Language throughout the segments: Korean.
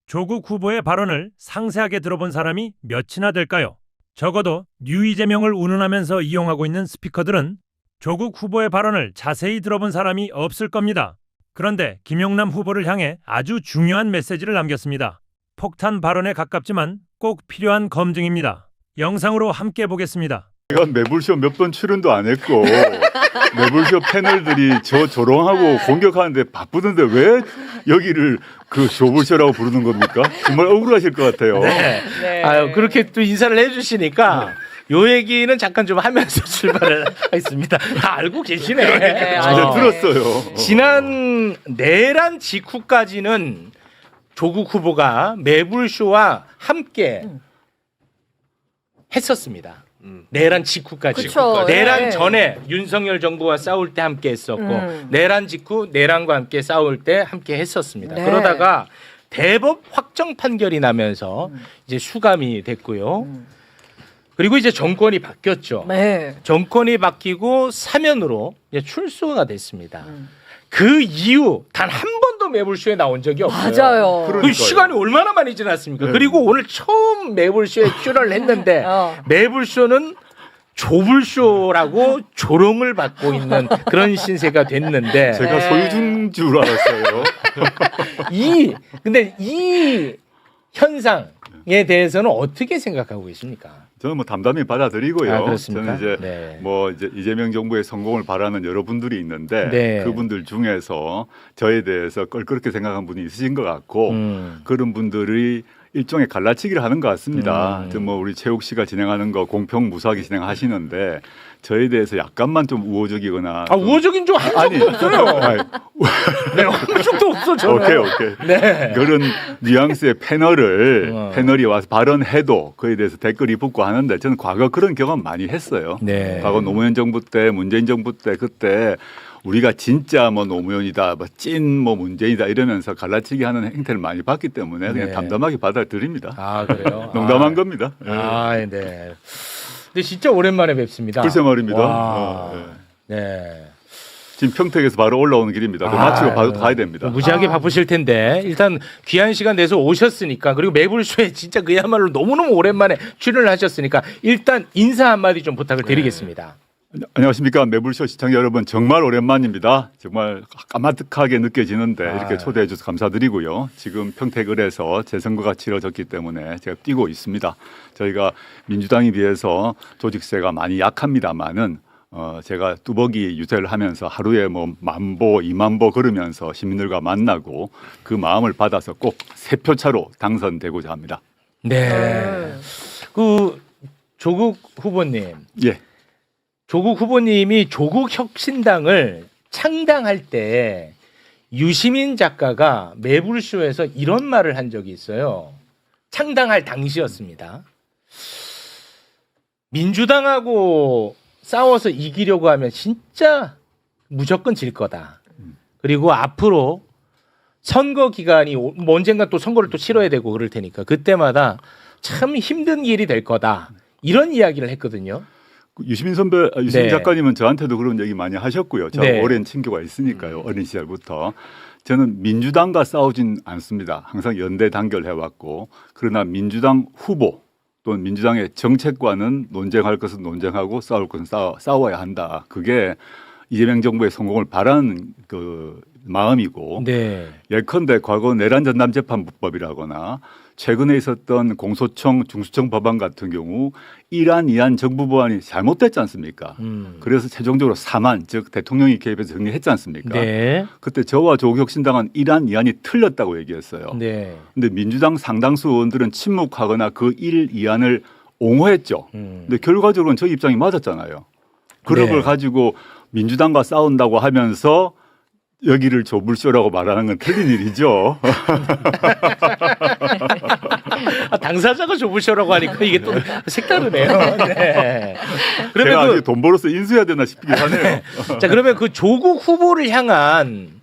조국 후보의 발언을 상세하게 들어본 사람이 몇이나 될까요? 적어도 뉴 이재명을 운운하면서 이용하고 있는 스피커들은 조국 후보의 발언을 자세히 들어본 사람이 없을 겁니다. 그런데 김용남 후보를 향해 아주 중요한 메시지를 남겼습니다. 폭탄 발언에 가깝지만 꼭 필요한 검증입니다. 영상으로 함께 보겠습니다. 제가 매불쇼 몇 번 출연도 안 했고 매불쇼 패널들이 저 조롱하고 공격하는데 바쁘던데 왜 여기를 그 조불쇼라고 부르는 겁니까? 정말 억울하실 것 같아요. 네. 아유, 그렇게 또 인사를 해주시니까 요 얘기는 잠깐 좀 하면서 출발을 하겠습니다. 다 알고 계시네. 진짜 들었어요. 지난 내란 직후까지는 조국 후보가 매불쇼와 함께 했었습니다. 내란 직후까지. 그쵸, 내란 네. 전에 윤석열 정부와 싸울 때 함께 했었고 내란 직후 내란과 함께 싸울 때 함께 했었습니다. 네. 그러다가 대법 확정 판결이 나면서 이제 수감이 됐고요. 그리고 이제 정권이 바뀌었죠. 네. 정권이 바뀌고 사면으로 이제 출소가 됐습니다. 그 이후 단 한 번도 매불쇼에 나온 적이 없어요. 맞아요. 그 그러니까요. 시간이 얼마나 많이 지났습니까? 네. 그리고 오늘 처음 매불쇼에 출연을 했는데 매불쇼는 조불쇼라고 조롱을 받고 있는 그런 신세가 됐는데 제가 네. 소유주인 줄 알았어요. 근데 이 현상에 대해서는 어떻게 생각하고 계십니까? 저는 뭐 담담히 받아들이고요. 아, 그렇습니까? 저는 이제 네. 뭐 이제 이재명 정부의 성공을 바라는 여러분들이 있는데 네. 그분들 중에서 저에 대해서 껄끄럽게 생각한 분이 있으신 것 같고 그런 분들이 일종의 갈라치기를 하는 것 같습니다. 뭐 우리 최욱 씨가 진행하는 거 공평 무사하게 진행하시는데 저에 대해서 약간만 좀 우호적이거나 아, 우호적인 좀 한 아니, 적도 없어요. 아니, 네, 한 적도 없어 저는. 오케이. 네. 그런 뉘앙스의 패널이 와서 발언해도 그에 대해서 댓글이 붙고 하는데 저는 과거 그런 경험 많이 했어요. 네. 과거 노무현 정부 때, 문재인 정부 때 그때 우리가 진짜 뭐 노무현이다, 뭐 찐 뭐 문재인이다 이러면서 갈라치기 하는 행태를 많이 봤기 때문에 그냥 네. 담담하게 받아들입니다. 아, 그래요? 농담한 겁니다. 아, 네. 근데 진짜 오랜만에 뵙습니다. 글쎄 말입니다. 와. 네. 네. 지금 평택에서 바로 올라오는 길입니다. 그 마치고 바로 가야 됩니다. 무지하게 바쁘실 텐데 일단 귀한 시간 내서 오셨으니까 그리고 매불쇼에 진짜 그야말로 너무너무 오랜만에 출연을 하셨으니까 일단 인사 한마디 좀 부탁을 드리겠습니다. 안녕하십니까 매불쇼 시청자 여러분 정말 오랜만입니다. 정말 까마득하게 느껴지는데 이렇게 초대해 주셔서 감사드리고요. 지금 평택을에서 재선거가 치러졌기 때문에 제가 뛰고 있습니다. 저희가 민주당에 비해서 조직세가 많이 약합니다만은 제가 뚜벅이 유세를 하면서 하루에 뭐 10,000보, 20,000보 걸으면서 시민들과 만나고 그 마음을 받아서 꼭 3표 차로 당선되고자 합니다. 네. 그 조국 후보님. 예. 조국 후보님이 조국혁신당을 창당할 때 유시민 작가가 매불쇼에서 이런 말을 한 적이 있어요. 창당할 당시였습니다. 민주당하고 싸워서 이기려고 하면 진짜 무조건 질 거다. 그리고 앞으로 선거 기간이 언젠가 또 선거를 또 치러야 되고 그럴 테니까 그때마다 참 힘든 길이 될 거다. 이런 이야기를 했거든요. 유시민 네. 작가님은 저한테도 그런 얘기 많이 하셨고요. 저하고 네. 오랜 친교가 있으니까요. 어린 시절부터. 저는 민주당과 싸우진 않습니다. 항상 연대 단결해왔고 그러나 민주당 후보 또는 민주당의 정책과는 논쟁할 것은 논쟁하고 싸울 것은 싸워야 한다. 그게 이재명 정부의 성공을 바라는 그 마음이고 네. 예컨대 과거 내란 전담 재판법이라거나 최근에 있었던 공소청 중수청 법안 같은 경우 1안, 2안 정부 법안이 잘못됐지 않습니까? 그래서 최종적으로 3안 즉 대통령이 개입해서 정리했지 않습니까? 네. 그때 저와 조국혁신당은 1안, 2안이 틀렸다고 얘기했어요. 네. 근데 민주당 상당수 의원들은 침묵하거나 그 1, 2안을 옹호했죠. 근데 결과적으로는 저 입장이 맞았잖아요. 그런 네. 걸 가지고 민주당과 싸운다고 하면서 여기를 조불쇼라고 말하는 건 틀린 일이죠. 아, 당사자가 좁으셔라고 하니까 이게 또 색다르네요. 네. 제가 그러면 아직 돈 벌어서 인수해야 되나 싶긴 하네요. 자 그러면 그 조국 후보를 향한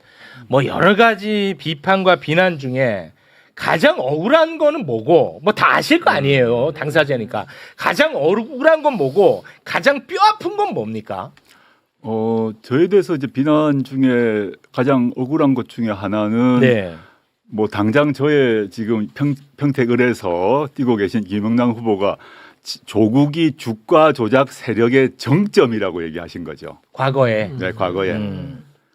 뭐 여러 가지 비판과 비난 중에 가장 억울한 거는 뭐고 뭐 다 아실 거 아니에요 당사자니까 가장 억울한 건 뭐고 가장 뼈 아픈 건 뭡니까? 저에 대해서 이제 비난 중에 가장 억울한 것 중에 하나는 네. 뭐 당장 저의 지금 평택을에서 뛰고 계신 김영남 후보가 조국이 주가 조작 세력의 정점이라고 얘기하신 거죠. 과거에. 네, 과거에.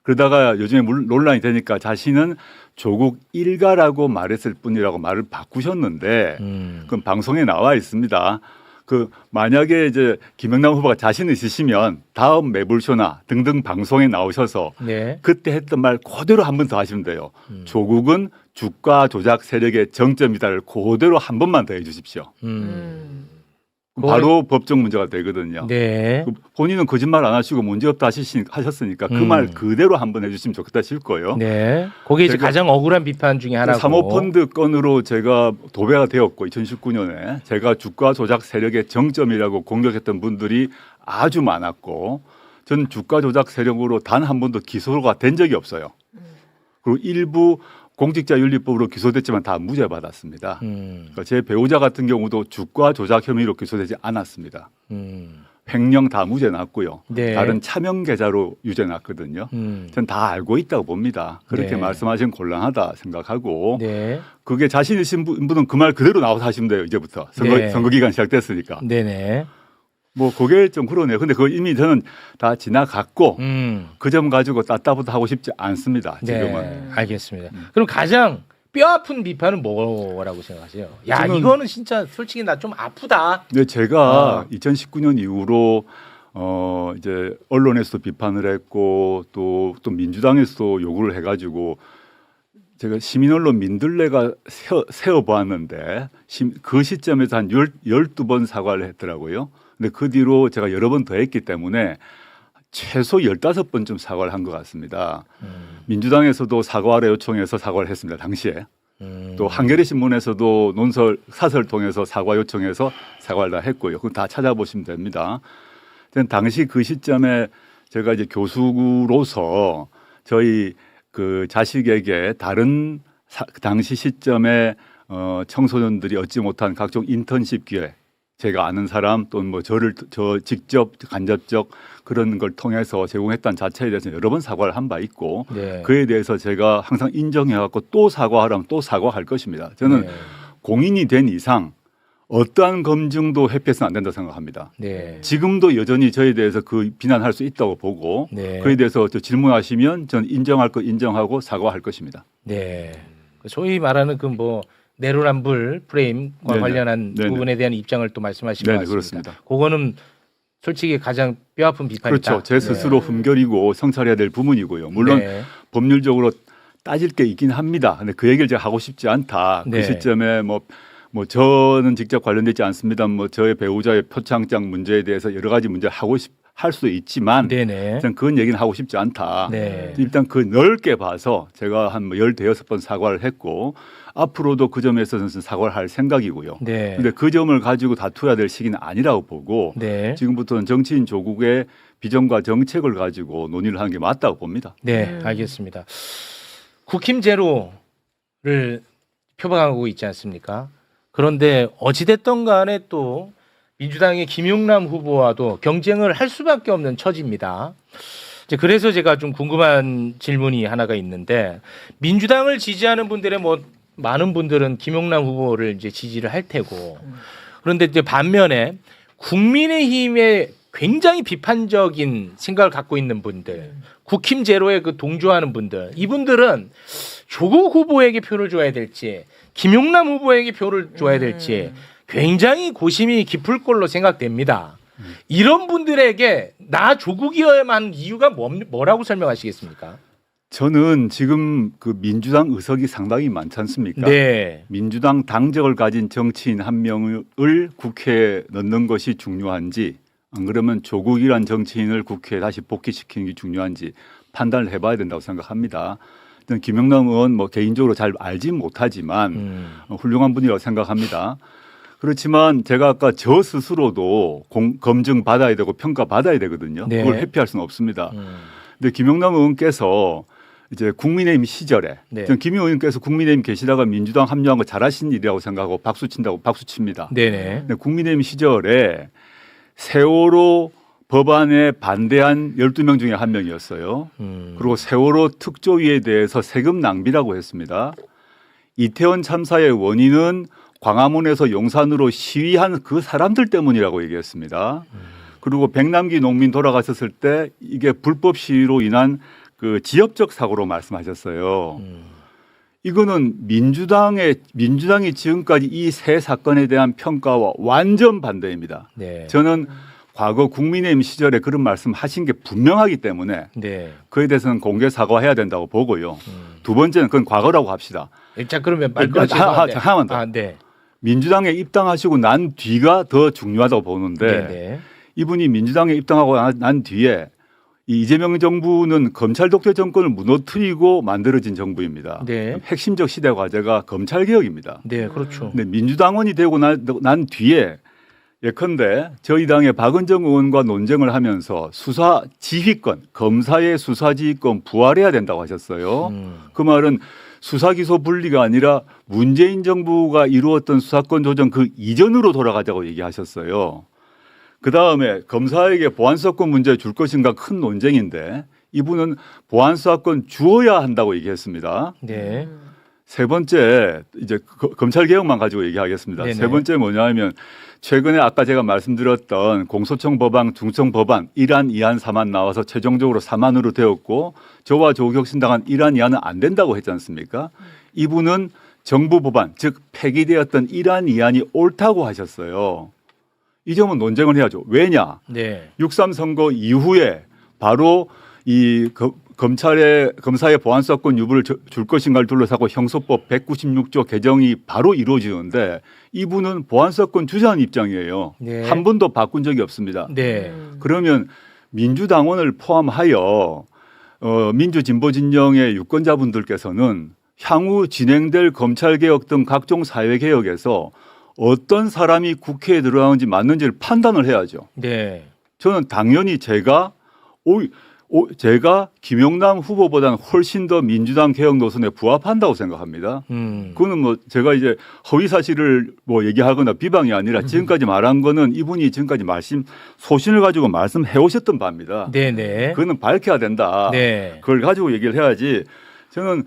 그러다가 요즘에 논란이 되니까 자신은 조국 일가라고 말했을 뿐이라고 말을 바꾸셨는데 그건 방송에 나와 있습니다. 그 만약에 이제 김영남 후보가 자신 있으시면 다음 매불쇼나 등등 방송에 나오셔서 네. 그때 했던 말 그대로 한 번 더 하시면 돼요. 조국은 주가 조작 세력의 정점이다를 그대로 한 번만 더 해주십시오. 바로 법적 문제가 되거든요. 네. 본인은 거짓말 안 하시고 문제없다 하셨으니까 그 말 그대로 한번 해주시면 좋겠다 싶고요. 네. 그게 이제 제가 가장 억울한 비판 중에 하나고. 사모펀드 건으로 제가 도배가 되었고 2019년에 제가 주가 조작 세력의 정점이라고 공격했던 분들이 아주 많았고 저는 주가 조작 세력으로 단 한 번도 기소가 된 적이 없어요. 그리고 일부 공직자윤리법으로 기소됐지만 다 무죄 받았습니다. 그러니까 제 배우자 같은 경우도 주가 조작 혐의로 기소되지 않았습니다. 횡령 다 무죄 났고요. 네. 다른 차명 계좌로 유죄 났거든요. 전 다 알고 있다고 봅니다. 그렇게 네. 말씀하시면 곤란하다 생각하고 네. 그게 자신 있으신 분은 그 말 그대로 나와서 하시면 돼요. 이제부터 네. 선거 기간 시작됐으니까. 네네. 뭐 그게 좀 그러네요. 근데 그거 이미 저는 다 지나갔고 그 점 가지고 따따부터 하고 싶지 않습니다. 지금은. 네. 알겠습니다. 그럼 가장 뼈 아픈 비판은 뭐라고 생각하세요? 야, 저는- 이거는 진짜 솔직히 나 좀 아프다. 네, 제가 2019년 이후로 이제 언론에서도 비판을 했고 또 민주당에서도 요구를 해가지고 제가 시민언론 민들레가 세어 보았는데 그 시점에서 한 12번 사과를 했더라고요. 근데 그 뒤로 제가 여러 번 더 했기 때문에 최소 15번쯤 사과를 한 것 같습니다. 민주당에서도 사과를 요청해서 사과를 했습니다. 당시에. 또 한겨레 신문에서도 사설 통해서 사과 요청해서 사과를 다 했고요. 그거 다 찾아보시면 됩니다. 저는 당시 그 시점에 제가 이제 교수로서 저희 그 자식에게 다른 당시 시점에 청소년들이 얻지 못한 각종 인턴십 기회, 제가 아는 사람 또는 뭐 저 직접 간접적 그런 걸 통해서 제공했다는 자체에 대해서 여러 번 사과를 한 바 있고 네. 그에 대해서 제가 항상 인정해갖고 또 사과하라면 또 사과할 것입니다. 저는 네. 공인이 된 이상 어떠한 검증도 회피해서는 안 된다 생각합니다. 네. 지금도 여전히 저에 대해서 그 비난할 수 있다고 보고 네. 그에 대해서 저 질문하시면 저는 인정할 거 인정하고 사과할 것입니다. 네. 소위 말하는 그 뭐 내로남불 프레임과 네네. 관련한 네네. 부분에 대한 입장을 또 말씀하신 것 네네, 같습니다. 그렇습니다. 그거는 솔직히 가장 뼈아픈 비판이다. 그렇죠. 제 스스로 흠결이고 성찰해야 될 부분이고요. 물론 네. 법률적으로 따질 게 있긴 합니다. 근데 그 얘기를 제가 하고 싶지 않다. 네. 그 시점에 뭐 저는 직접 관련되지 않습니다. 뭐 저의 배우자의 표창장 문제에 대해서 여러 가지 문제를 할 수 있지만 네네. 일단 그건 얘기는 하고 싶지 않다. 네. 일단 그 넓게 봐서 제가 한 16번 사과를 했고 앞으로도 그 점에 있어서는 사과를 할 생각이고요. 네. 근데 그 점을 가지고 다투어야 될 시기는 아니라고 보고 네. 지금부터는 정치인 조국의 비전과 정책을 가지고 논의를 하는 게 맞다고 봅니다. 네, 알겠습니다. 국힘 제로를 표방하고 있지 않습니까? 그런데 어찌됐든 간에 또 민주당의 김용남 후보와도 경쟁을 할 수밖에 없는 처지입니다. 이제 그래서 제가 좀 궁금한 질문이 하나가 있는데 민주당을 지지하는 분들의 뭐 많은 분들은 김용남 후보를 이제 지지를 할 테고 그런데 이제 반면에 국민의힘에 굉장히 비판적인 생각을 갖고 있는 분들, 국힘 제로에 그 동조하는 분들, 이분들은 조국 후보에게 표를 줘야 될지, 김용남 후보에게 표를 줘야 될지 굉장히 고심이 깊을 걸로 생각됩니다. 이런 분들에게 나 조국이어야만 하는 이유가 뭐라고 설명하시겠습니까? 저는 지금 그 민주당 의석이 상당히 많지 않습니까? 네. 민주당 당적을 가진 정치인 한 명을 국회에 넣는 것이 중요한지 안 그러면 조국이란 정치인을 국회에 다시 복귀시키는 게 중요한지 판단을 해봐야 된다고 생각합니다. 저는 김영남 의원 뭐 개인적으로 잘 알지 못하지만 훌륭한 분이라고 생각합니다. 그렇지만 제가 아까 저 스스로도 검증 받아야 되고 평가 받아야 되거든요. 네. 그걸 회피할 수는 없습니다. 근데 김영남 의원께서 이제 국민의힘 시절에 네. 저는 김 의원께서 국민의힘 계시다가 민주당 합류한 거 잘하신 일이라고 생각하고 박수 친다고 박수 칩니다. 네네. 근데 국민의힘 시절에 세월호 법안에 반대한 12명 중에 한 명이었어요. 그리고 세월호 특조위에 대해서 세금 낭비라고 했습니다. 이태원 참사의 원인은 광화문에서 용산으로 시위한 그 사람들 때문이라고 얘기했습니다. 그리고 백남기 농민 돌아가셨을 때 이게 불법 시위로 인한 그 지역적 사고로 말씀하셨어요. 이거는 민주당이 지금까지 이 세 사건에 대한 평가와 완전 반대입니다. 네. 저는 과거 국민의힘 시절에 그런 말씀하신 게 분명하기 때문에 네. 그에 대해서는 공개 사과해야 된다고 보고요. 두 번째는 그건 과거라고 합시다. 자 그러면 말 하나만 더. 네. 민주당에 입당하시고 난 뒤가 더 중요하다고 보는데 네. 이분이 민주당에 입당하고 난 뒤에 이 이재명 정부는 검찰 독재 정권을 무너뜨리고 만들어진 정부입니다. 네. 핵심적 시대 과제가 검찰 개혁입니다. 네, 그렇죠. 근데 민주당원이 되고 난 뒤에 예컨대 저희 당의 박은정 의원과 논쟁을 하면서 수사 지휘권, 검사의 수사 지휘권 부활해야 된다고 하셨어요. 그 말은 수사 기소 분리가 아니라 문재인 정부가 이루었던 수사권 조정 그 이전으로 돌아가자고 얘기하셨어요. 그다음에 검사에게 보안수사권 문제 줄 것인가 큰 논쟁인데 이분은 보안수사권 주어야 한다고 얘기했습니다. 네. 세 번째 이제 검찰 개혁만 가지고 얘기하겠습니다. 네네. 세 번째 뭐냐면 최근에 아까 제가 말씀드렸던 공소청 법안, 중청 법안 1안, 2안, 3안 나와서 최종적으로 3안으로 되었고 저와 조국혁신당은 1안, 2안은 안 된다고 했지 않습니까? 이분은 정부 법안 즉 폐기되었던 1안, 2안이 옳다고 하셨어요. 이 점은 논쟁을 해야죠. 왜냐? 네. 6.3 선거 이후에 바로 이 검사의 보안수사권 유무를 줄 것인가를 둘러싸고 형소법 196조 개정이 바로 이루어지는데 이분은 보안수사권 주자는 입장이에요. 네. 한 번도 바꾼 적이 없습니다. 네. 그러면 민주당원을 포함하여 민주진보 진영의 유권자분들께서는 향후 진행될 검찰개혁 등 각종 사회개혁에서 어떤 사람이 국회에 들어가는지 맞는지를 판단을 해야죠. 네. 저는 당연히 제가 김용남 후보보다는 훨씬 더 민주당 개혁 노선에 부합한다고 생각합니다. 그거는 뭐 제가 이제 허위 사실을 뭐 얘기하거나 비방이 아니라 지금까지 말한 거는 이분이 지금까지 소신을 가지고 말씀해 오셨던 바입니다. 네네. 그거는 밝혀야 된다. 네. 그걸 가지고 얘기를 해야지. 저는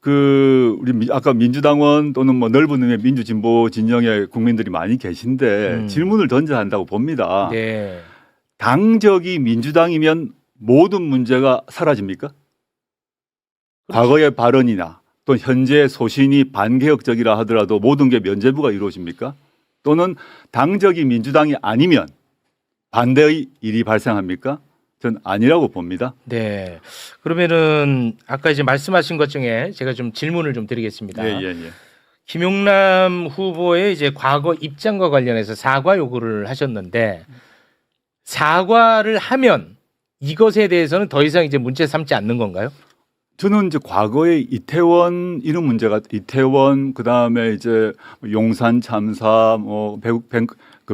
우리 아까 민주당원 또는 뭐 넓은 의미의 민주진보 진영의 국민들이 많이 계신데 질문을 던져야 한다고 봅니다. 네. 당적이 민주당이면 모든 문제가 사라집니까? 과거의 발언이나 또 현재 소신이 반개혁적이라 하더라도 모든 게 면죄부가 이루어집니까? 또는 당적이 민주당이 아니면 반대의 일이 발생합니까? 전 아니라고 봅니다. 네. 그러면은 아까 이제 말씀하신 것 중에 제가 좀 질문을 좀 드리겠습니다. 예. 김용남 후보의 이제 과거 입장과 관련해서 사과 요구를 하셨는데 사과를 하면 이것에 대해서는 더 이상 이제 문제 삼지 않는 건가요? 저는 이제 과거에 이태원 이런 문제가 그다음에 이제 용산 참사 뭐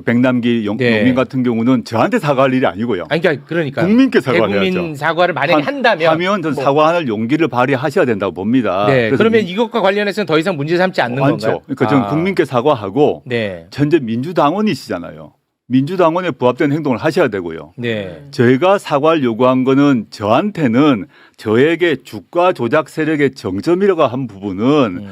백남기 네. 농민 같은 경우는 저한테 사과할 일이 아니고요. 아니 그러니까 국민께 사과를 대국민 해야죠. 사과를 만약에 한다면 하면 전 사과할 용기를 발휘하셔야 된다고 봅니다. 네. 그래서 그러면 이것과 관련해서는 더 이상 문제 삼지 않는 많죠. 건가요? 그러니까 저는 국민께 사과하고 네. 현재 민주당원이시잖아요. 민주당원에 부합된 행동을 하셔야 되고요. 네. 저희가 사과를 요구한 거는 저한테는 저에게 주가 조작 세력의 정점이라고 한 부분은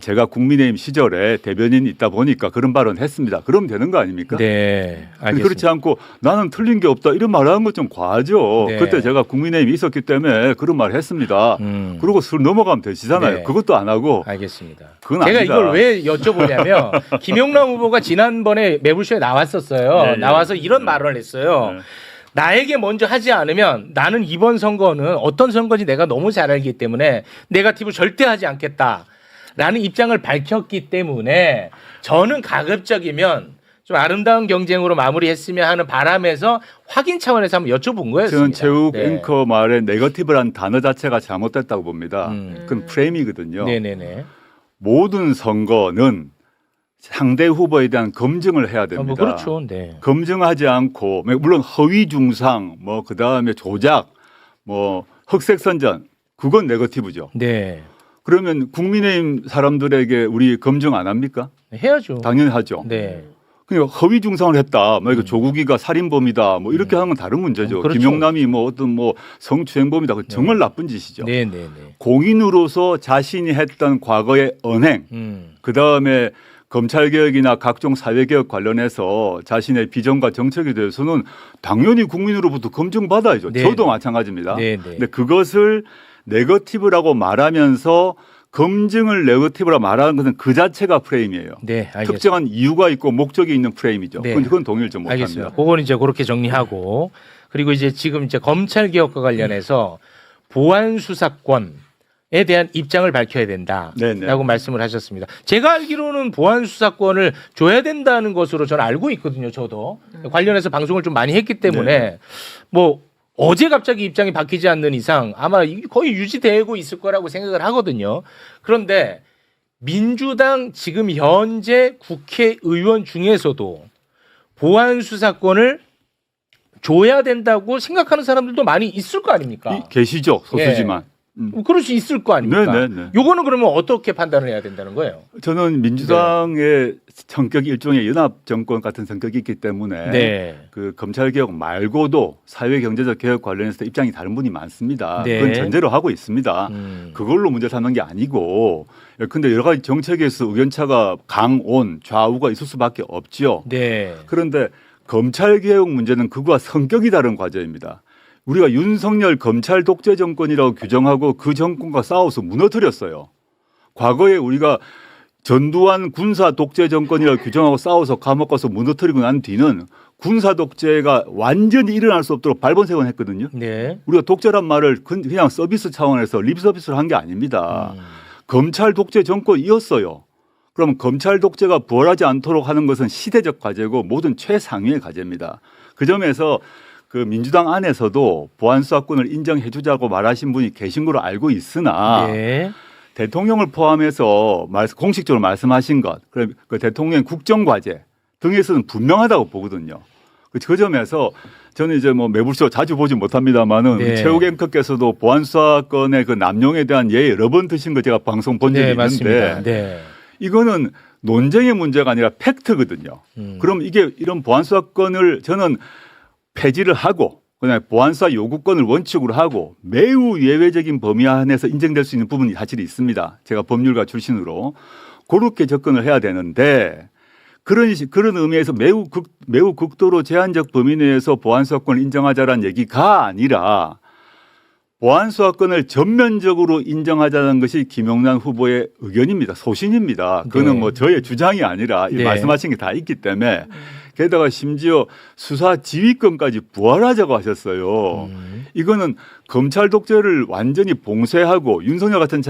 제가 국민의힘 시절에 대변인이 있다 보니까 그런 발언을 했습니다. 그러면 되는 거 아닙니까? 네. 알겠습니다. 그렇지 않고 나는 틀린 게 없다 이런 말하는 건 좀 과하죠. 네. 그때 제가 국민의힘이 있었기 때문에 그런 말을 했습니다. 그러고 술 넘어가면 되시잖아요. 네. 그것도 안 하고. 알겠습니다. 그건 제가 아니다. 이걸 왜 여쭤보냐면 김용남 후보가 지난번에 매불쇼에 나왔었어요. 네, 나와서 이런 말을 했어요. 네. 나에게 먼저 하지 않으면 나는 이번 선거는 어떤 선거인지 내가 너무 잘 알기 때문에 네거티브 절대 하지 않겠다. 라는 입장을 밝혔기 때문에 저는 가급적이면 좀 아름다운 경쟁으로 마무리했으면 하는 바람에서 확인 차원에서 한번 여쭤본 거였습니다. 저는 최욱 네. 앵커 말에 네거티브란 단어 자체가 잘못됐다고 봅니다. 그건 프레임이거든요. 네네네. 모든 선거는 상대 후보에 대한 검증을 해야 됩니다. 뭐 그렇죠. 네. 검증하지 않고 물론 허위 중상, 뭐 그다음에 조작, 뭐 흑색 선전 그건 네거티브죠. 네. 그러면 국민의힘 사람들에게 우리 검증 안 합니까? 해야죠. 당연히 하죠. 네. 그냥 허위 중상을 했다. 뭐 이거 조국이가 살인범이다. 뭐 이렇게 하는 건 다른 문제죠. 그렇죠. 김용남이 뭐 어떤 뭐 성추행범이다. 그 정말 나쁜 짓이죠. 네네네. 공인으로서 자신이 했던 과거의 언행, 그 다음에 검찰 개혁이나 각종 사회 개혁 관련해서 자신의 비전과 정책에 대해서는 당연히 국민으로부터 검증받아야죠. 네. 저도 마찬가지입니다. 네, 네. 근데 그것을 네거티브라고 말하면서 검증을 네거티브라 말하는 것은 그 자체가 프레임이에요. 네, 알겠습니다. 특정한 이유가 있고 목적이 있는 프레임이죠. 네. 그건 동의를 좀 못합니다. 알겠습니다. 그건 이제 그렇게 정리하고 그리고 이제 지금 이제 검찰 개혁과 관련해서 보안 수사권에 대한 입장을 밝혀야 된다라고 네네. 말씀을 하셨습니다. 제가 알기로는 보안 수사권을 줘야 된다는 것으로 저는 알고 있거든요. 저도 관련해서 방송을 좀 많이 했기 때문에 네. 뭐 어제 갑자기 입장이 바뀌지 않는 이상 아마 거의 유지되고 있을 거라고 생각을 하거든요. 그런데 민주당 지금 현재 국회의원 중에서도 보안 수사권을 줘야 된다고 생각하는 사람들도 많이 있을 거 아닙니까? 계시죠. 소수지만. 그럴 수 있을 거 아닙니까? 네네네. 요거는 그러면 어떻게 판단을 해야 된다는 거예요? 저는 민주당의 성격이 일종의 연합 정권 같은 성격이 있기 때문에 네. 그 검찰 개혁 말고도 사회 경제적 개혁 관련해서 입장이 다른 분이 많습니다. 네. 그건 전제로 하고 있습니다. 그걸로 문제 삼는 게 아니고, 근데 여러 가지 정책에서 의견차가 강온 좌우가 있을 수밖에 없죠. 네. 그런데 검찰 개혁 문제는 그거와 성격이 다른 과제입니다. 우리가 윤석열 검찰 독재 정권이라고 규정하고 그 정권과 싸워서 무너뜨렸어요. 과거에 우리가 전두환 군사 독재 정권이라고 규정하고 싸워서 감옥 가서 무너뜨리고 난 뒤는 군사 독재가 완전히 일어날 수 없도록 발본색원 했거든요. 네. 우리가 독재란 말을 그냥 서비스 차원에서 립 서비스를 한 게 아닙니다. 검찰 독재 정권이었어요. 그럼 검찰 독재가 부활하지 않도록 하는 것은 시대적 과제고 모든 최상위의 과제입니다. 그 점에서 그 민주당 안에서도 보안 수사권을 인정해 주자고 말하신 분이 계신 걸로 알고 있으나 네. 대통령을 포함해서 공식적으로 말씀하신 것, 그 대통령의 국정과제 등에서는 분명하다고 보거든요. 그 점에서 저는 이제 뭐 매불쇼 자주 보지 못합니다만은 네. 최욱 앵커께서도 보안 수사권의 그 남용에 대한 예 여러 번 드신 거 제가 방송 본 적이 네, 있는데 맞습니다. 네. 이거는 논쟁의 문제가 아니라 팩트거든요. 그럼 이게 이런 보안 수사권을 저는 폐지를 하고 그냥 보안수사 요구권을 원칙으로 하고 매우 예외적인 범위 안에서 인정될 수 있는 부분이 사실 있습니다. 제가 법률가 출신으로 그렇게 접근을 해야 되는데 그런 의미에서 매우 극도로 제한적 범위 내에서 보안수사권을 인정하자라는 얘기가 아니라 보안수사권을 전면적으로 인정하자는 것이 김용남 후보의 의견입니다. 소신입니다. 그거는 네. 뭐 저의 주장이 아니라 네. 말씀하신 게 다 있기 때문에 게다가 심지어 수사 지휘권까지 부활하자고 하셨어요. 이거는 검찰 독재를 완전히 봉쇄하고 윤석열 같은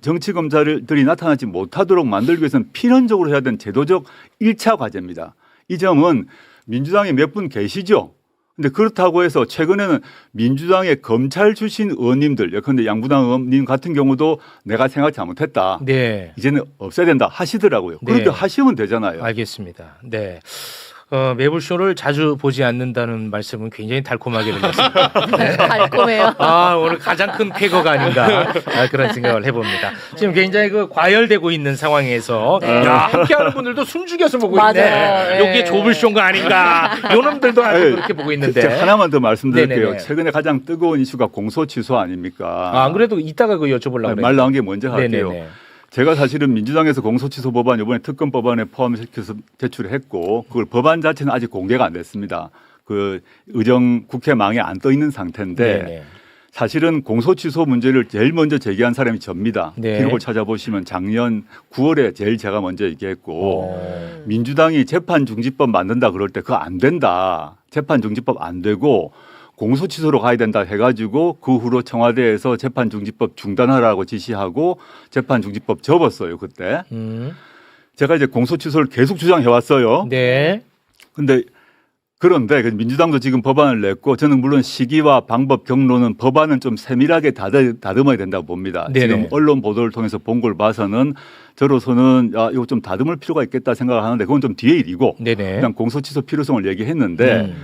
정치 검사들이 나타나지 못하도록 만들기 위해서는 필연적으로 해야 되는 제도적 1차 과제입니다. 이 점은 민주당에 몇 분 계시죠? 근데 그렇다고 해서 최근에는 민주당의 검찰 출신 의원님들, 예컨대 양부당 의원님 같은 경우도 내가 생각 잘못했다. 네. 이제는 없애야 된다 하시더라고요. 네. 그렇게 하시면 되잖아요. 알겠습니다. 네. 매불쇼를 자주 보지 않는다는 말씀은 굉장히 달콤하게 들렸습니다. 달콤해요. 아, 오늘 가장 큰 쾌거가 아닌가 그런 생각을 해봅니다. 지금 굉장히 그 과열되고 있는 상황에서 네. 야, 함께하는 분들도 숨죽여서 보고 있네. 맞아요. 여기에 예. 좁을 쇼가 아닌가. 요놈들도 아주 네. 그렇게 보고 있는데. 제가 하나만 더 말씀드릴게요. 네네네. 최근에 가장 뜨거운 이슈가 공소 취소 아닙니까? 안 그래도 이따가 그 여쭤보려고 그래요. 말 나온 게 먼저 할게요. 네네네. 제가 사실은 민주당에서 공소취소 법안 이번에 특검 법안에 포함시켜서 제출을 했고 그걸 법안 자체는 아직 공개가 안 됐습니다. 그 의정 국회망에 안 떠 있는 상태인데 네네. 사실은 공소취소 문제를 제일 먼저 제기한 사람이 접니다. 네. 기록을 찾아보시면 작년 9월에 제일 제가 먼저 얘기했고 어. 민주당이 재판중지법 만든다 그럴 때 그거 안 된다. 재판중지법 안 되고 공소취소로 가야 된다 해가지고 그 후로 청와대에서 재판중지법 중단하라고 지시하고 재판중지법 접었어요 그때. 제가 이제 공소취소를 계속 주장해 왔어요. 네. 그런데 민주당도 지금 법안을 냈고 저는 물론 시기와 방법 경로는 법안은 좀 세밀하게 다듬어야 된다고 봅니다. 네네. 지금 언론 보도를 통해서 본 걸 봐서는 저로서는 이거 좀 다듬을 필요가 있겠다 생각을 하는데 그건 좀 뒤의 일이고 네네. 그냥 공소취소 필요성을 얘기했는데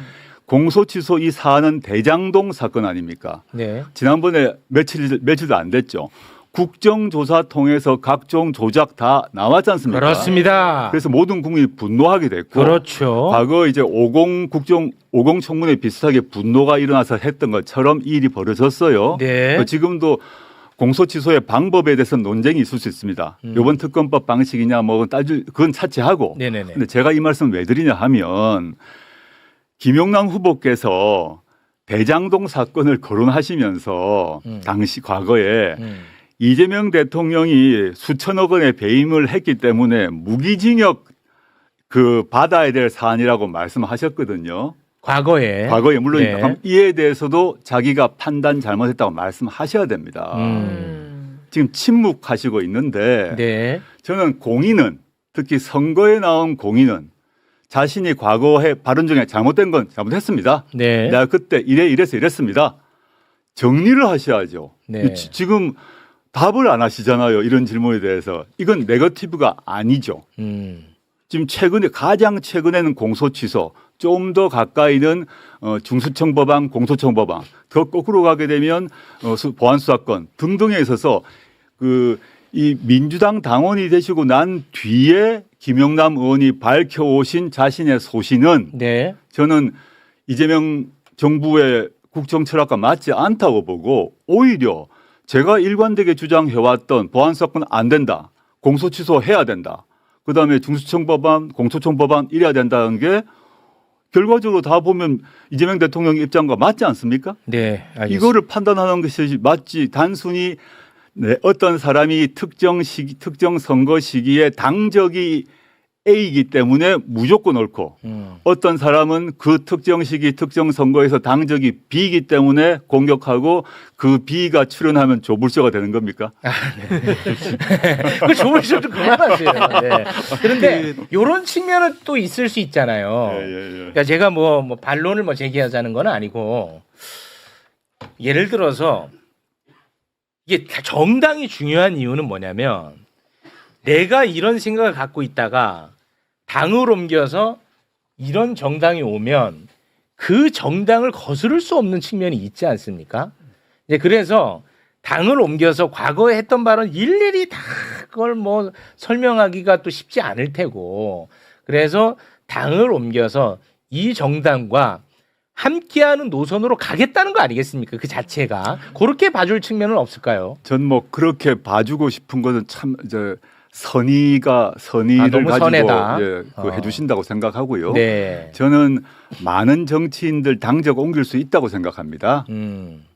공소취소 이 사안은 대장동 사건 아닙니까? 네. 지난번에 며칠도 안 됐죠. 국정조사 통해서 각종 조작 다 나왔지 않습니까? 그렇습니다. 그래서 모든 국민이 분노하게 됐고 그렇죠. 과거 이제 50 청문회 비슷하게 분노가 일어나서 했던 것처럼 이 일이 벌어졌어요. 네. 지금도 공소 취소의 방법에 대해서 논쟁이 있을 수 있습니다. 이번 특검법 방식이냐 뭐 그건 차치하고. 네네네. 근데 제가 이 말씀 왜 드리냐 하면 김용남 후보께서 대장동 사건을 거론하시면서 당시 과거에 이재명 대통령이 수천억 원의 배임을 했기 때문에 무기징역 받아야 될 사안이라고 말씀하셨거든요. 과거에 물론 네. 이에 대해서도 자기가 판단 잘못했다고 말씀하셔야 됩니다. 지금 침묵하시고 있는데 네. 저는 공인은 특히 선거에 나온 공인은 자신이 과거에 발언 중에 잘못된 건 잘못했습니다. 네. 내가 그때 이래서 이랬습니다. 정리를 하셔야죠. 네. 지금 답을 안 하시잖아요. 이런 질문에 대해서. 이건 네거티브가 아니죠. 지금 가장 최근에는 공소 취소, 좀 더 가까이는 중수청 법안, 공소청 법안, 더 거꾸로 가게 되면 보안 수사권 등등에 있어서 이 민주당 당원이 되시고 난 뒤에 김용남 의원이 밝혀오신 자신의 소신은 네. 저는 이재명 정부의 국정 철학과 맞지 않다고 보고 오히려 제가 일관되게 주장해왔던 보안 수사권 안 된다, 공소 취소해야 된다, 그다음에 중수청 법안, 공소청 법안 이래야 된다는 게 결과적으로 다 보면 이재명 대통령 입장과 맞지 않습니까? 네. 알겠습니다. 이거를 판단하는 것이 맞지 단순히 어떤 사람이 특정 선거 시기에 당적이 A이기 때문에 무조건 옳고 어떤 사람은 그 특정 시기 특정 선거에서 당적이 B이기 때문에 공격하고 그 B가 출연하면 조불쇼가 되는 겁니까? 그 조물쇼 좀 그만하세요. 네. 그런데 이런 측면은 또 있을 수 있잖아요. 그러니까 제가 뭐 반론을 제기하자는 건 아니고 예를 들어서 이게 정당이 중요한 이유는 뭐냐면 내가 이런 생각을 갖고 있다가 당을 옮겨서 이런 정당이 오면 그 정당을 거스를 수 없는 측면이 있지 않습니까? 이제 그래서 당을 옮겨서 과거에 했던 발언 일일이 다 그걸 설명하기가 또 쉽지 않을 테고 그래서 당을 옮겨서 이 정당과 함께하는 노선으로 가겠다는 거 아니겠습니까? 그 자체가 그렇게 봐줄 측면은 없을까요? 전 그렇게 봐주고 싶은 것은 참 선의를 너무 가지고 선해다. 해주신다고 생각하고요. 네. 저는 많은 정치인들 당적 옮길 수 있다고 생각합니다.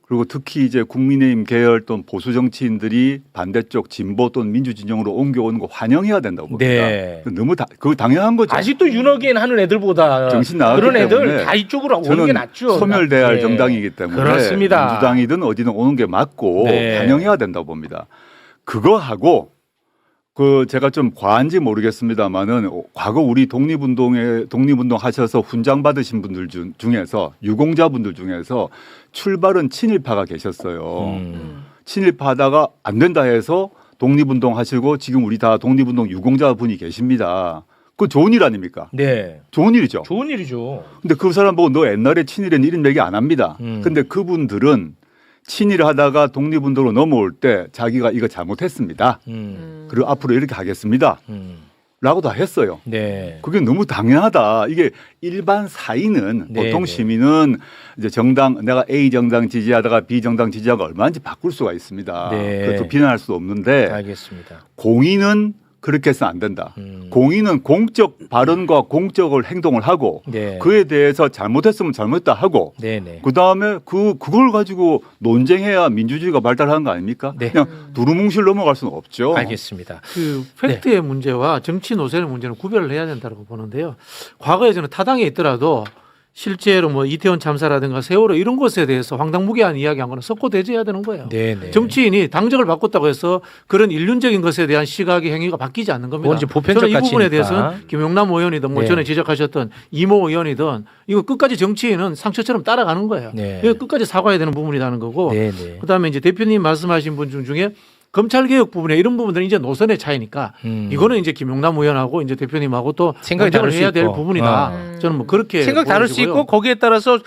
그리고 특히 이제 국민의힘 계열 또는 보수 정치인들이 반대쪽 진보 또는 민주 진영으로 옮겨오는 거 환영해야 된다고 봅니다. 네. 너무 그거 당연한 거죠. 아직도 윤호기엔 하는 애들보다 정신 나갔기 그런 애들 때문에 다 이쪽으로 오는 저는 게 낫죠. 소멸돼야 할 네. 정당이기 때문에 그렇습니다. 민주당이든 어디든 오는 게 맞고 네. 환영해야 된다고 봅니다. 그거하고 제가 좀 과한지 모르겠습니다만은 과거 우리 독립운동 하셔서 훈장 받으신 분들 중에서 유공자분들 중에서 출발은 친일파가 계셨어요. 친일파다가 안 된다 해서 독립운동 하시고 지금 우리 다 독립운동 유공자 분이 계십니다. 그거 좋은 일 아닙니까? 네. 좋은 일이죠. 좋은 일이죠. 근데 그 사람 보고 너 옛날에 친일은 이런 얘기 안 합니다. 근데 그분들은 친일을 하다가 독립운동으로 넘어올 때 자기가 이거 잘못했습니다. 그리고 앞으로 이렇게 하겠습니다. 라고 다 했어요. 네. 그게 너무 당연하다. 이게 일반 사인은 네, 보통 네. 시민은 이제 내가 A 정당 지지하다가 B 정당 지지하고 얼마든지 바꿀 수가 있습니다. 네. 그것도 비난할 수 없는데 알겠습니다. 공인은 그렇게 해서는 안 된다. 공인은 공적 발언과 공적을 행동을 하고 네. 그에 대해서 잘못했으면 잘못했다 하고 네네. 그다음에 그걸 가지고 논쟁해야 민주주의가 발달하는 거 아닙니까? 네. 그냥 두루뭉실 넘어갈 수는 없죠. 알겠습니다. 그 팩트의 문제와 정치 노선의 문제는 구별을 해야 된다고 보는데요. 과거에 저는 타당에 있더라도 실제로 이태원 참사라든가 세월호 이런 것에 대해서 황당무계한 이야기한 거는 석고대죄해야 되는 거예요. 네네. 정치인이 당적을 바꿨다고 해서 그런 일륜적인 것에 대한 시각의 행위가 바뀌지 않는 겁니다. 그건 이제 보편적 저는 이 부분에 가치니까. 대해서는 김용남 의원이든 네. 전에 지적하셨던 이모 의원이든 이거 끝까지 정치인은 상처처럼 따라가는 거예요. 네. 이거 끝까지 사과해야 되는 부분이라는 거고 네네. 그다음에 이제 대표님 말씀하신 분 중에 검찰 개혁 부분에 이런 부분들은 이제 노선의 차이니까 이거는 이제 김용남 의원하고 이제 대표님하고 또 생각이 다를 논쟁을 수 해야 될 있고. 부분이다. 저는 그렇게 생각 다를 수 보여지고요. 있고 거기에 따라서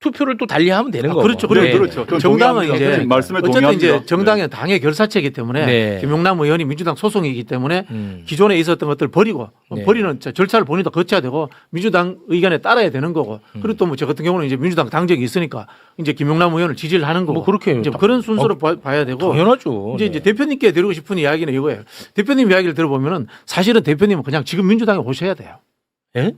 투표를 또 달리하면 되는 거고. 그렇죠. 네, 네. 그렇죠. 저는 정당은 동의합니다. 이제 선생님 말씀에 어쨌든 동의합니다. 이제 정당의 당의 결사체이기 때문에 네. 김용남 의원이 민주당 소속이기 때문에 기존에 있었던 것들 버리고 네. 버리는 절차를 본인도 거쳐야 되고 민주당 의견에 따라야 되는 거고 그리고 또 뭐 저 같은 경우는 이제 민주당 당적이 있으니까 이제 김용남 의원을 지지를 하는 거고 뭐 그렇게 이제 그런 순서로 봐야 되고 당연하죠. 이제 대표님께 드리고 싶은 이야기는 이거예요. 대표님 이야기를 들어보면은 사실은 대표님은 그냥 지금 민주당에 오셔야 돼요. 예?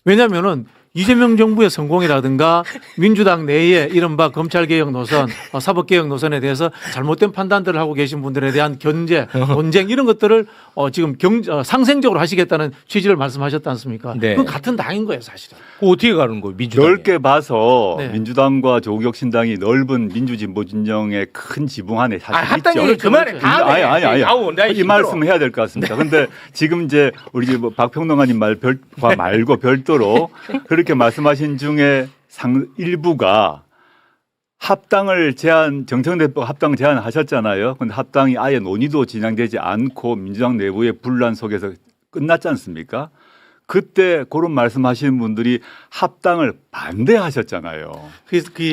왜냐하면은 이재명 정부의 성공이라든가 민주당 내에 이른바 검찰개혁 노선, 사법개혁 노선에 대해서 잘못된 판단들을 하고 계신 분들에 대한 견제, 논쟁 이런 것들을 지금 상생적으로 하시겠다는 취지를 말씀하셨지 않습니까? 네. 그건 같은 당인 거예요, 사실은. 그거 어떻게 가는 거예요? 민주당 넓게 봐서 네. 민주당과 조국혁신당이 넓은 민주진보 진영의 큰 지붕 안에 사실 합당 있죠. 얘기 그만해. 그렇죠. 다음에. 아니. 아우, 나 이 힘들어. 말씀 해야 될 것 같습니다. 근데 지금 이제 우리 뭐 박평론가님 말과 말고 별도로 그렇게 말씀하신 중에 일부가 합당을 정청래법 합당 제안하셨잖아요. 근데 합당이 아예 논의도 진행되지 않고 민주당 내부의 분란 속에서 끝났지 않습니까? 그때 그런 말씀하시는 분들이 합당을 반대하셨잖아요.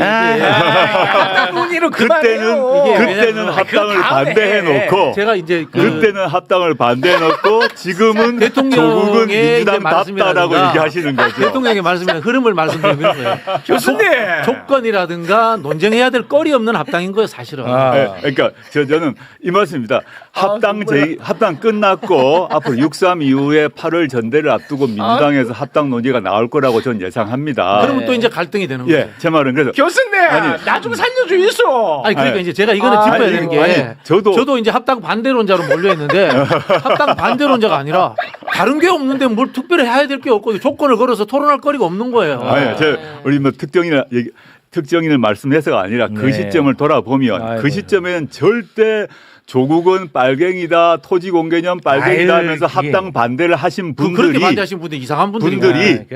합당 논의로 그만해요. 그때는 합당을 그거 다음에 반대해 놓고 제가 이제 그때는 합당을 반대해 놓고 지금은 조국은 민주당 답다라고 얘기하시는 거죠. 대통령의 말씀이나 흐름을 말씀드리는 거예요. 교수님. 조건이라든가 논쟁해야 될 거리 없는 합당인 거예요, 사실은. 네, 그러니까 저는 이 말씀입니다. 합당 끝났고 앞으로 6.3 이후에 8월 전대를 앞두고 민주당에서 합당 논의가 나올 거라고 저는 예상합니다. 그러면 또 이제 갈등이 되는 거예요. 예, 제 말은 그래서 교수님, 나 좀 살려줘 있어. 아니 그러니까 아니, 이제 제가 이거는 짚어야 아니, 되는 게 아니, 저도 이제 합당 반대론자로 몰려 있는데 합당 반대론자가 아니라 다른 게 없는데 뭘 특별히 해야 될 게 없고 조건을 걸어서 토론할 거리가 없는 거예요. 우리 뭐 특정인을 말씀해서가 아니라 그 네. 시점을 돌아보면 아이고. 그 시점에는 절대 조국은 빨갱이다, 토지 공개념 빨갱이다 아유, 하면서 그게. 합당 반대를 하신 그렇게 분들이 반대하신 분들 이상한 분들이 그래.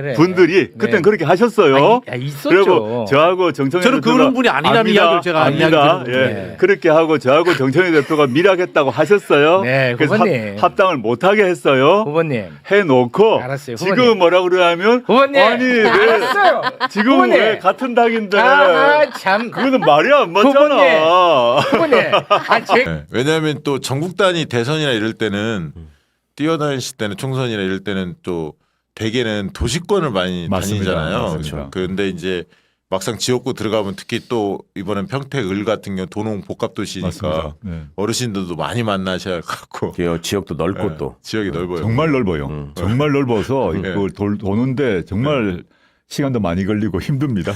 그땐 네. 그렇게 하셨어요. 있었죠. 그리고 저하고 정청래 저는 대표가 그런 분이 아니라는 이야기를 제가 압니다. 이야기 드리는 예. 거예요. 그렇게 하고 저하고 정청래 대표가 밀하겠다고 하셨어요. 네, 그래서 후보님. 합당을 못 하게 했어요. 후보님. 해놓고 알았어요, 지금 후보님. 뭐라 그러냐면 후보님. 아니 왜 알았어요. 지금 후보님. 왜 같은 당인데 참. 그거는 말이 안 맞잖아. 후보님. 네, 왜냐하면 또 전국단위 대선이나 이럴 때는 뛰어다니실 때는 총선이나 이럴 때는 또 대개는 도시권을 많이 맞습니다. 다니잖아요. 맞습니다. 그런데 이제 막상 지역구 들어가면 특히 또 이번엔 평택 을 같은 경우 도농 복합 도시니까 네. 어르신들도 많이 만나셔야 할 것 같고 지역도 넓고 네, 또. 지역이 넓어요. 정말 넓어요. 정말 넓어서 네. 이걸 도는데 정말 시간도 많이 걸리고 힘듭니다.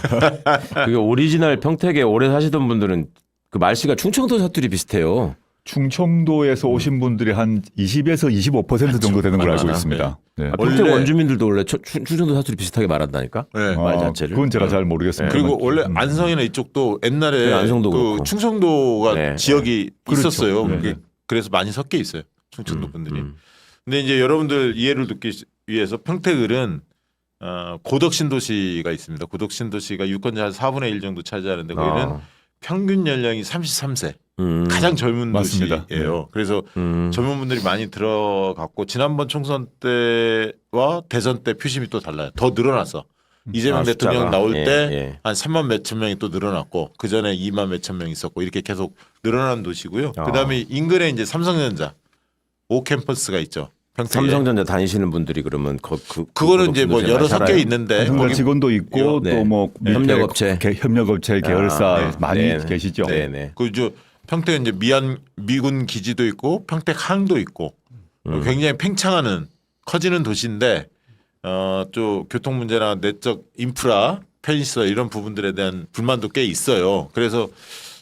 그게 오리지널 평택에 오래 사시던 분들은 그 말씨가 충청도 사투리 비슷해요. 충청도에서 오신 분들이 한 20에서 25% 정도 되는 걸 알고 많아. 있습니다. 네. 아, 평택 원래- 원주민들도 원래 충청도 사투리 비슷하게 말한다니까. 네. 말 자체를. 그건 제가 잘 모르겠습니다. 그리고 원래 안성이나 이쪽도 옛날에 네, 안성도 그 그렇고. 충청도가 네. 지역이 그렇죠. 있었어요. 네. 그게 그래서 많이 섞여 있어요. 충청도 분들이. 음. 근데 이제 여러분들 이해를 돕기 위해서 평택을은 고덕 신도시가 있습니다. 고덕 신도시가 유권자 한 4분의 1 정도 차지하는데 거기는 아. 평균 연령이 33세. 음. 가장 젊은 맞습니다. 도시예요. 그래서 음. 젊은 분들이 많이 들어갔고 지난번 총선 때와 대선 때 표심이 또 달라요. 더 늘어났어. 이재명 아, 대통령 숫자가. 나올 예, 때 예. 한 3만 몇천 명이 또 늘어났고 그 전에 2만 몇천 명 있었고 이렇게 계속 늘어난 도시고요. 아. 그다음에 인근에 이제 삼성전자 5캠퍼스가 있죠. 평택에. 삼성전자 다니시는 분들이 그러면 그거는 이제 뭐 여러 섞여 살아요? 있는데 삼성전자 거기 직원도 있고 네. 또 뭐 협력업체. 협력업체 계열사 아, 네. 많이 네. 계시죠. 네네. 그저 평택에 이제 미군 기지도 있고 평택 항도 있고 굉장히 팽창하는 커지는 도시인데 또 교통 문제나 내적 인프라 편의시설 이런 부분들에 대한 불만도 꽤 있어요. 그래서